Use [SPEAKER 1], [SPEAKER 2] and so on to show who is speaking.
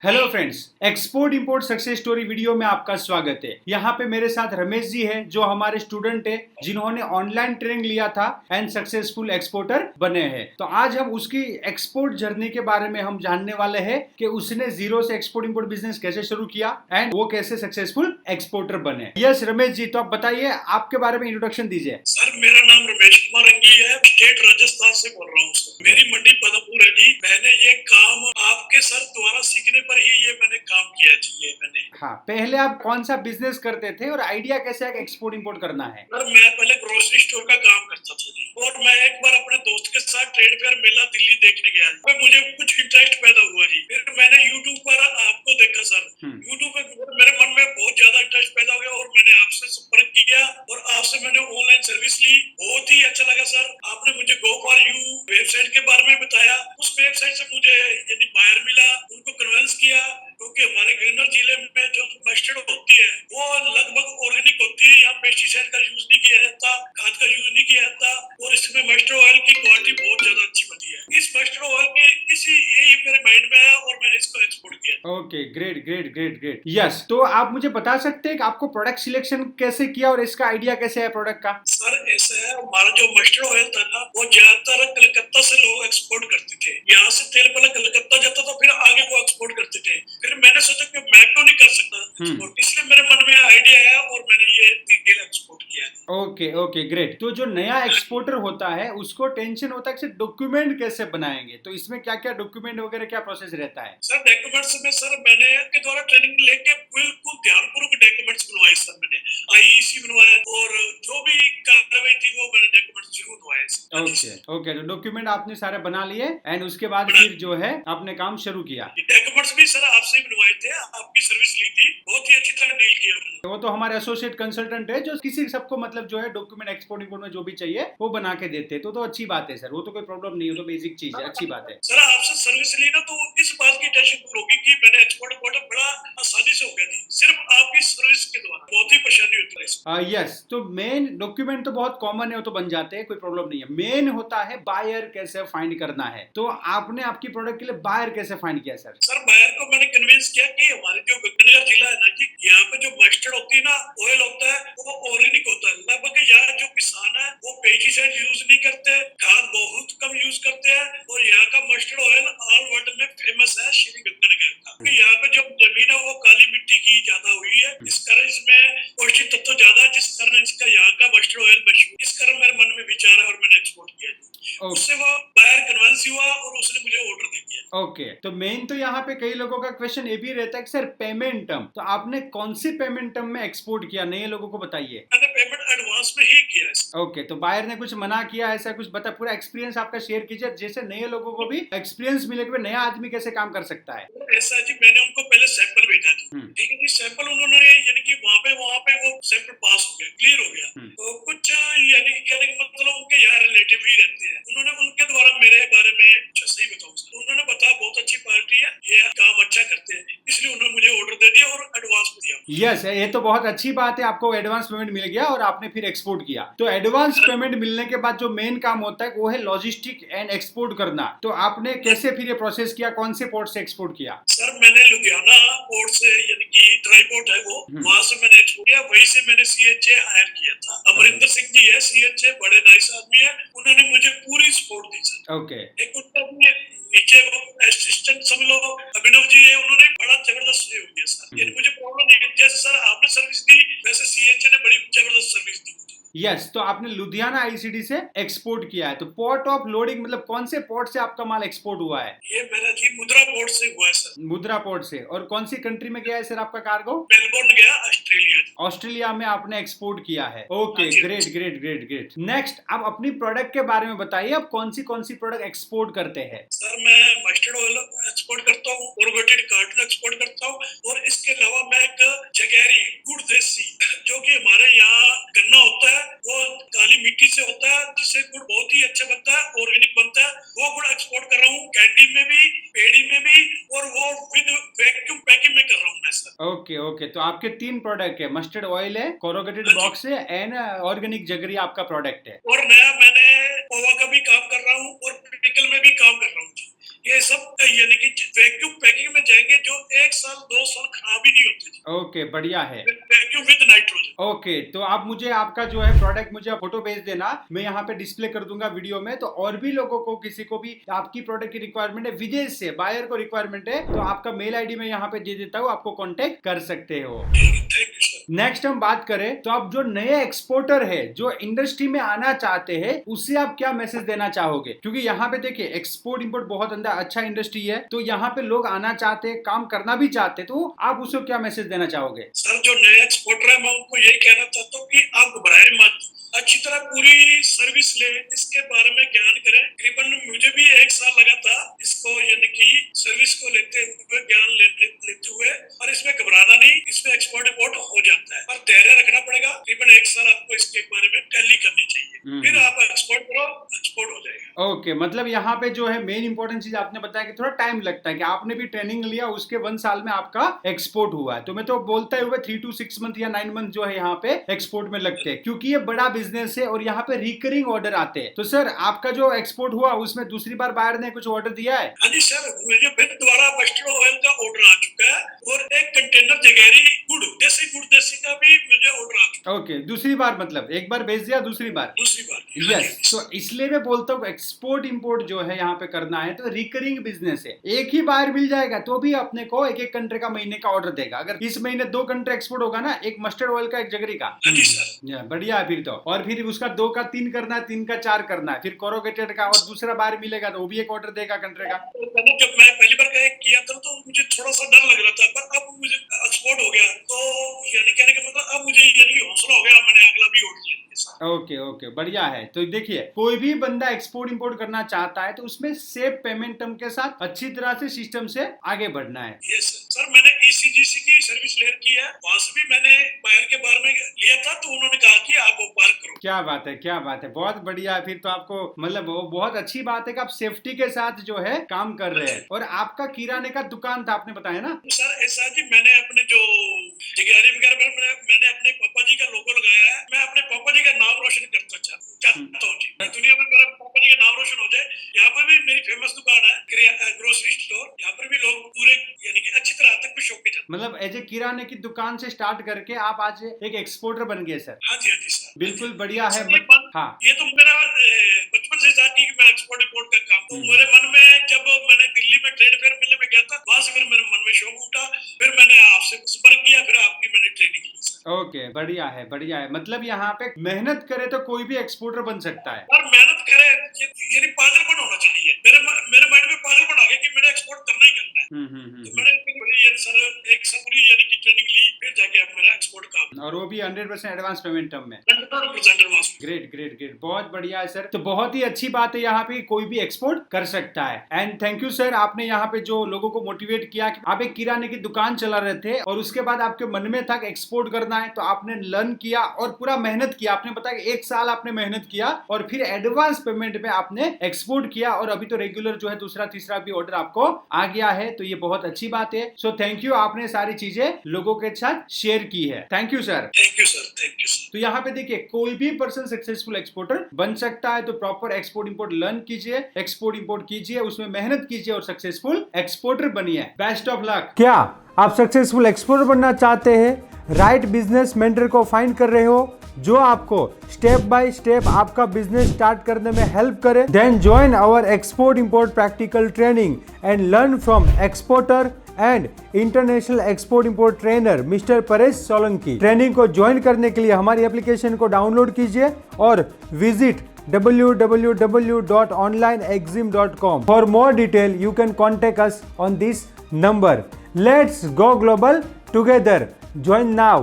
[SPEAKER 1] Hello friends, export import success story video में आपका स्वागत है। यहाँ पे मेरे साथ रमेश जी है जो हमारे स्टूडेंट है जिन्होंने ऑनलाइन ट्रेनिंग लिया था एंड सक्सेसफुल एक्सपोर्टर बने हैं। तो आज हम उसकी एक्सपोर्ट जर्नी के बारे में हम जानने वाले हैं कि उसने जीरो से एक्सपोर्ट इंपोर्ट बिजनेस कैसे शुरू किया एंड वो कैसे सक्सेसफुल एक्सपोर्टर बने। यस रमेश जी, तो आप बताइए, आपके बारे में इंट्रोडक्शन दीजिए।
[SPEAKER 2] सर मेरा नाम रमेश कुमार रंगी है, स्टेट राजस्थान से बोल रहा हूँ सर। मेरी मंडी पदमपुर है जी। मैंने ये काम आपके सर द्वारा सीखने पर ही ये मैंने काम किया जी। ये मैंने
[SPEAKER 1] हाँ, पहले आप कौन सा बिजनेस करते थे और आइडिया कैसे है कि एक्सपोर्ट इंपोर्ट करना है?
[SPEAKER 2] सर मैं पहले ग्रोसरी स्टोर का काम करता था जी, और मैं एक बार अपने दोस्त के साथ ट्रेड फेयर मेला दिल्ली देखने गया जी। मुझे कुछ इंटरेस्ट पैदा हुआ जी। फिर मैंने यूट्यूब पर आपको देखा सर। यूट्यूब पे मेरे मन में बहुत ज्यादा इंटरेस्ट पैदा हो गया और मैंने आपसे संपर्क किया और आपसे मैंने ऑनलाइन सर्विस ली। बहुत ही अच्छा लगा सर। आपने मुझे गो फॉर यू वेबसाइट के बारे में बताया। उस वेबसाइट से मुझे यानी बायर मिला, उनको कन्विंस किया, क्योंकि हमारे गन्नौर जिले में जो मस्टर्ड होती है वो लगभग ऑर्गेनिक होती है। यहाँ पेस्टिसाइड का यूज नहीं किया जाता, खाद का यूज नहीं किया जाता, और इसमें मस्टर्ड ऑयल की क्वालिटी बहुत ज्यादा अच्छी बनती है। इस मस्टर्ड ऑयल के इसी यही मेरे माइंड में आया और मैंने इसको एक्सपोर्ट किया।
[SPEAKER 1] Okay, great great great great. Yes, तो आप मुझे बता सकते हैं कि आपको प्रोडक्ट सिलेक्शन कैसे किया और इसका आइडिया कैसे है प्रोडक्ट का?
[SPEAKER 2] सर ऐसा है, हमारा जो मस्टर्ड ऑयल था ना वो ज्यादातर कलकत्ता से लोग एक्सपोर्ट करते थे। यहाँ से तेल पहले कलकत्ता जाता था, फिर आगे वो एक्सपोर्ट करते थे। फिर मैंने सोचा कि मैं क्यों नहीं कर सकता एक्सपोर्ट, इसलिए मेरे मन में आइडिया आया और मैंने ये तेल एक्सपोर्ट किया है।
[SPEAKER 1] Okay okay, great. तो जो नया एक्सपोर्टर होता है उसको टेंशन होता है कि डॉक्यूमेंट कैसे बनाएंगे, तो इसमें क्या क्या डॉक्यूमेंट वगैरह क्या प्रोसेस रहता है?
[SPEAKER 2] सर डॉक्यूमेंट्स में सर मैंने आपके द्वारा ट्रेनिंग लेके बिल्कुल ध्यानपूर्वक डॉक्यूमेंट्स बनवाए सर। मैंने आईईसी बनवाया और जो भी कार्रवाई थी वो मैंने डॉक्यूमेंट्स जरूर बनवाए सर।
[SPEAKER 1] ओके ओके, तो डॉक्यूमेंट आपने सारे बना लिए एंड उसके बाद फिर जो है आपने काम शुरू किया।
[SPEAKER 2] डॉक्यूमेंट्स भी सर आपसे ही बनवाए थे, आपकी सर्विस ली थी, बहुत ही अच्छी तरह डील किया हमने।
[SPEAKER 1] वो तो हमारे एसोसिएट कंसल्टेंट है जो किसी सबको मतलब जो है डॉक्यूमेंट एक्सपोर्ट इंपोर्ट में जो भी चाहिए वो बना के देते हैं। तो अच्छी बात है सर, वो तो कोई प्रॉब्लम नहीं है, तो बेसिक चीज है, अच्छी बात है।
[SPEAKER 2] सर आपसे सर्विस ली ना तो इस बात की टेंशन दूर होगी कि मैंने एक्सपोर्ट इंपोर्ट बड़ा आसानी से हो गया थी, सिर्फ आपकी सर्विस के द्वारा। बहुत ही परेशानी होती है।
[SPEAKER 1] यस, तो मेन डॉक्यूमेंट तो बहुत कॉमन है, वो तो बन जाते हैं, कोई प्रॉब्लम नहीं है। मेन होता है बायर कैसे फाइंड करना है। तो आपने आपकी प्रोडक्ट के लिए बायर कैसे फाइंड किया सर?
[SPEAKER 2] सर बायर को मैंने कन्विंस किया कि हमारे जो गंगानगर जिला है ना जी, यहाँ पे जो मस्टर्ड होती है ना, ऑयल होता है, वो ऑर्गेनिक होता है। लगभग यहाँ जो किसान है वो पेस्टिसाइड यूज नहीं करते, खाद बहुत कम यूज करते हैं, और यहाँ का मस्टर्ड ऑयल ऑल वर्ल्ड में फेमस है श्री गंगानगर का। तो यहाँ पे जो जमीन है वो काली मिट्टी की ज्यादा हुई है, इस कारण इसमें पौष्टिक तत्व ज्यादा है, जिस कारण इसका यहाँ का मस्टर्ड ऑयल मशहूर। इस कारण मेरे मन में विचार है और मैंने एक्सपोर्ट किया। उससे वो बायर कन्विंस हुआ और उसने मुझे ऑर्डर दे दिया।
[SPEAKER 1] ओके, तो मेन तो यहाँ पे कई लोगों का क्वेश्चन ये भी रहता है कि सर पेमेंट टर्म, तो आपने कौन सी पेमेंट टर्म में एक्सपोर्ट किया, नए लोगों को बताइए।
[SPEAKER 2] मैंने पेमेंट एडवांस में ही किया है।
[SPEAKER 1] ओके, तो बायर ने कुछ मना किया, ऐसा कुछ बता, पूरा एक्सपीरियंस आपका शेयर कीजिए, जैसे नए लोगों को भी एक्सपीरियंस मिले कि नया आदमी कैसे काम कर सकता है।
[SPEAKER 2] ऐसा जी, मैंने उनको पहले सैंपल भेजा था, ठीक है जी। सैंपल उन्होंने यानी कि वहाँ पे वो सैंपल पास हो गया, क्लियर हो गया। तो कुछ यानी कि कहने का मतलब उनके यहाँ रिलेटिव ही रहते हैं, उन्होंने उनके द्वारा मेरे बारे में सही बताऊँ सर, उन्होंने बताया बहुत अच्छी पार्टी है, ये काम अच्छा करते हैं, इसलिए उन्होंने मुझे ऑर्डर दे दिया और एडवांस दिया।
[SPEAKER 1] यस, ये तो बहुत अच्छी बात है, आपको एडवांस पेमेंट मिल गया और आपने फिर एक्सपोर्ट किया। तो एडवांस पेमेंट मिलने के बाद जो मेन काम होता है वो है लॉजिस्टिक एंड एक्सपोर्ट करना। तो आपने कैसे फिर ये प्रोसेस किया, कौन से पोर्ट से एक्सपोर्ट किया?
[SPEAKER 2] सर मैंने लुधियाना पोर्ट से, यानी कि ड्राई पोर्ट है वो, वहां से मैंने एक्सपोर्ट किया। वहीं से मैंने सीएचए हायर किया था। अमरिंदर सिंह जी है सीएचए, बड़े नाइस आदमी है, उन्होंने मुझे पूरी सपोर्ट दी सर।
[SPEAKER 1] ओके,
[SPEAKER 2] एक उनका नीचे वो असिस्टेंट समझ लो अभिनव जी है, उन्होंने बड़ा जबरदस्त सहयोग दिया सर। यानी मुझे प्रॉब्लम नहीं है, जैसे सर आपने सर्विस दी वैसे सीएचए ने बड़ी जबरदस्त सर्विस दी।
[SPEAKER 1] यस, तो आपने लुधियाना आईसीडी से एक्सपोर्ट किया है। तो पोर्ट ऑफ लोडिंग मतलब कौन से पोर्ट से आपका माल एक्सपोर्ट हुआ है?
[SPEAKER 2] ये मेरा जी मुद्रा पोर्ट से हुआ है सर।
[SPEAKER 1] मुद्रा पोर्ट से। और कौन सी कंट्री में गया है सर आपका कार्गो?
[SPEAKER 2] मेलबोर्न गया, ऑस्ट्रेलिया।
[SPEAKER 1] ऑस्ट्रेलिया में आपने एक्सपोर्ट किया है। Okay, great great great great. Next, आप अपनी प्रोडक्ट के बारे में बताइए, आप कौन सी प्रोडक्ट एक्सपोर्ट करते हैं?
[SPEAKER 2] सर मैं मस्टर्ड ऑयल एक्सपोर्ट करता हूँ, कोरगेटेड कार्टन एक्सपोर्ट करता हूँ, और इसके अलावा मैं एक जगैरी गुड़ देसी, जो कि हमारे यहाँ गन्ना होता है, वो काली मिट्टी से होता है, जिससे गुड़ बहुत ही अच्छा बनता है, ऑर्गेनिक बनता है, वो गुड़ एक्सपोर्ट कर रहा हूँ। कैंटीन में भी, पेड़ी में भी, और वो विद वैक्यूम पैकिंग में कर रहा हूँ मैं सर।
[SPEAKER 1] ओके ओके, तो आपके 3 प्रोडक्ट है, मस्टर्ड ऑयल है, कोरोगेटेड बॉक्स है एंड ऑर्गेनिक जगरी आपका प्रोडक्ट है।
[SPEAKER 2] और नया मैंने पोहा का भी काम कर रहा हूँ और पिकल में भी काम कर रहा हूँ। ये सब यानी कि वैक्यूम पैकिंग में जाएंगे, जो
[SPEAKER 1] ओके, बढ़िया है।
[SPEAKER 2] Vacuum with nitrogen.
[SPEAKER 1] ओके, तो आप मुझे आपका जो है प्रोडक्ट मुझे फोटो भेज देना, मैं यहाँ पे डिस्प्ले कर दूंगा वीडियो में। तो और भी लोगों को, किसी को भी आपकी प्रोडक्ट की रिक्वायरमेंट है, विदेश से बायर को रिक्वायरमेंट है, तो आपका मेल आईडी मैं यहाँ पे दे देता हूँ, आपको कॉन्टेक्ट कर सकते हो। नेक्स्ट हम बात करें तो आप जो नए एक्सपोर्टर है, जो इंडस्ट्री में आना चाहते हैं, उससे आप क्या मैसेज देना चाहोगे? क्योंकि यहाँ पे देखिए एक्सपोर्ट इंपोर्ट बहुत अंदर अच्छा इंडस्ट्री है, तो यहाँ पे लोग आना चाहते हैं, काम करना भी चाहते हैं, तो आप उसको क्या मैसेज देना चाहोगे?
[SPEAKER 2] सर जो नए एक्सपोर्टर है, मैं उनको यही कहना चाहता हूँ कि आप घबराएं मत, अच्छी तरह पूरी सर्विस ले, इसके बारे में ज्ञान करें। तकरीबन मुझे भी 1 साल लगा था इसको, यानी कि सर्विस को लेते हुए, ज्ञान लेते हुए, और इसमें घबराना नहीं, इसमें एक्सपोर्ट इंपोर्ट हो जाता है, पर धैर्य रखना पड़ेगा। तकरीबन 1 साल आपको इसके बारे में टैली करनी चाहिए, फिर आप एक्सपोर्ट करो, एक्सपोर्ट हो जाएगा।
[SPEAKER 1] ओके, मतलब यहाँ पे जो है मेन इंपॉर्टेंट चीज आपने बताया कि थोड़ा टाइम लगता है, कि आपने भी ट्रेनिंग लिया, उसके 1 साल में आपका एक्सपोर्ट हुआ है। तो मैं तो बोलता ही हुआ 3 to 6 मंथ या 9 मंथ जो है यहाँ पे एक्सपोर्ट में लगते हैं, क्योंकि ये बड़ा बिजनेस है और यहाँ पे रिकरिंग ऑर्डर आते हैं। तो सर आपका जो एक्सपोर्ट हुआ, उसमें दूसरी बार बायर ने कुछ ऑर्डर दिया है?
[SPEAKER 2] हाँ जी सर, मुझे फिर दोबारा मस्टर्ड ऑयल का ऑर्डर आ चुका है, और 1 कंटेनर जगैरी गुड़ देसी का भी मुझे ऑर्डर आ चुका है।
[SPEAKER 1] ओके, दूसरी बार, मतलब एक बार भेज दिया, दूसरी बार? यस। तो इसलिए मैं बोलता हूँ एक्सपोर्ट इंपोर्ट जो है यहाँ पे करना है तो रिकरिंग बिजनेस है। एक ही बार मिल जाएगा तो भी अपने को एक कंट्री का महीने का ऑर्डर देगा। अगर इस महीने 2 कंट्री एक्सपोर्ट होगा ना, एक मस्टर्ड ऑयल का, एक जगरी का, बढ़िया है फिर तो। और फिर उसका 2 का 3 करना है, 3 का 4 करना है, फिर कोरोगेटेड का और दूसरा बार मिलेगा तो वो भी एक ऑर्डर देगा कंट्री का।
[SPEAKER 2] जब मैं पहली बार किया था तो मुझे थोड़ा सा डर लग रहा था, पर अब मुझे एक्सपोर्ट हो गया, तो यानी कहने का मतलब अब मुझे यानी कि हौसला हो गया, मैंने अगला भी ऑर्डर लिया।
[SPEAKER 1] ओके, बढ़िया है। तो देखिए कोई भी बंदा एक्सपोर्ट इंपोर्ट करना चाहता है तो उसमें सेफ पेमेंट टर्म के साथ अच्छी तरह से सिस्टम से आगे बढ़ना है।
[SPEAKER 2] यस सर, मैंने ECGC की सर्विस लेयर की है, वहां से भी मैंने बायर के बारे में लिया था, तो उन्होंने कहा कि आप वो पार करो।
[SPEAKER 1] क्या बात है, क्या बात है, बहुत बढ़िया है। फिर तो आपको मतलब वो बहुत अच्छी बात है कि आप सेफ्टी के साथ जो है काम कर रहे हैं। और आपका किराने का दुकान था आपने बताया ना?
[SPEAKER 2] सर ऐसा जी, मैंने अपने जो जगैरी वगैरह मैंने अपने पापा जी का लोगो लगाया है। मैं अपने पापा जी का नाम रोशन करता चाहता हूँ जी, दुनिया में मेरा पापा जी का नाम रोशन हो जाए। यहाँ पर भी मेरी फेमस दुकान है, ग्रोसरी स्टोर, यहाँ पर भी लोग पूरे यानी कि अच्छी तरह तक खुश होकर जाते।
[SPEAKER 1] मतलब एज ए किराने की दुकान से स्टार्ट करके आप आज एक एक्सपोर्टर बन गए सर।
[SPEAKER 2] हाँ जी सर,
[SPEAKER 1] बिल्कुल बढ़िया है।
[SPEAKER 2] हाँ, ये तो मेरा बचपन से था कि मैं एक्सपोर्ट इंपोर्ट का काम, तो मेरे मन में जब मैंने दिल्ली में ट्रेड फेयर मेले में गया था, वहां से फिर मेरे मन में शौक उठा, फिर मैंने आपसे संपर्क किया, फिर आपकी मैंने ट्रेनिंग ली।
[SPEAKER 1] ओके, बढ़िया है, बढ़िया है। मतलब यहाँ पे मेहनत करे तो कोई भी एक्सपोर्टर बन सकता है,
[SPEAKER 2] और मेहनत करे, यानी पागलपन होना चाहिए। मेरे माइंड में पागलपन आ गया कि मैंने एक्सपोर्ट करना ही करना है। तो मैंने सर एक पूरी यानी कि ट्रेनिंग ली, फिर जाके अब मेरा एक्सपोर्ट काम,
[SPEAKER 1] और वो भी 100% एडवांस पेमेंट टर्म में।
[SPEAKER 2] 100% एडवांस।
[SPEAKER 1] ग्रेट, बहुत बढ़िया है सर। तो बहुत ही अच्छी बात है, यहाँ पे कोई भी एक्सपोर्ट कर सकता है। एंड थैंक यू सर, आपने यहाँ पे जो लोगों को मोटिवेट किया कि आप एक किराने की दुकान चला रहे थे और उसके बाद आपके मन में था कि एक्सपोर्ट करना है, तो आपने लर्न किया और पूरा मेहनत किया। आपने बताया कि 1 साल आपने मेहनत किया और फिर एडवांस पेमेंट में आपने एक्सपोर्ट किया, और अभी तो रेगुलर जो है दूसरा तीसरा भी ऑर्डर आपको आ गया है, तो ये बहुत अच्छी बात है। सो थैंक यू, आपने सारी चीजें लोगों के साथ शेयर की है। Thank you sir.
[SPEAKER 2] Thank you sir, thank you sir.
[SPEAKER 1] तो यहाँ पे देखिए कोई भी पर्सन सक्सेसफुल एक्सपोर्टर बन सकता है, तो प्रॉपर एक्सपोर्ट इंपोर्ट लर्न कीजिए, एक्सपोर्ट इंपोर्ट कीजिए, उसमें मेहनत कीजिए और सक्सेसफुल एक्सपोर्टर बनिए। Best of luck. क्या आप सक्सेसफुल एक्सपोर्टर बनना चाहते हैं? राइट बिजनेस मेंटर को फाइंड कर रहे हो जो आपको स्टेप बाय स्टेप आपका बिजनेस स्टार्ट करने में हेल्प करे? Then join our export import practical training and learn from exporter and international export import trainer mister Paresh Solanki. Training को ज्वाइन करने के लिए हमारी एप्लीकेशन को डाउनलोड कीजिए और visit www.onlineexim.com. For more detail, you can contact us on this number. Let's go global together. Join now.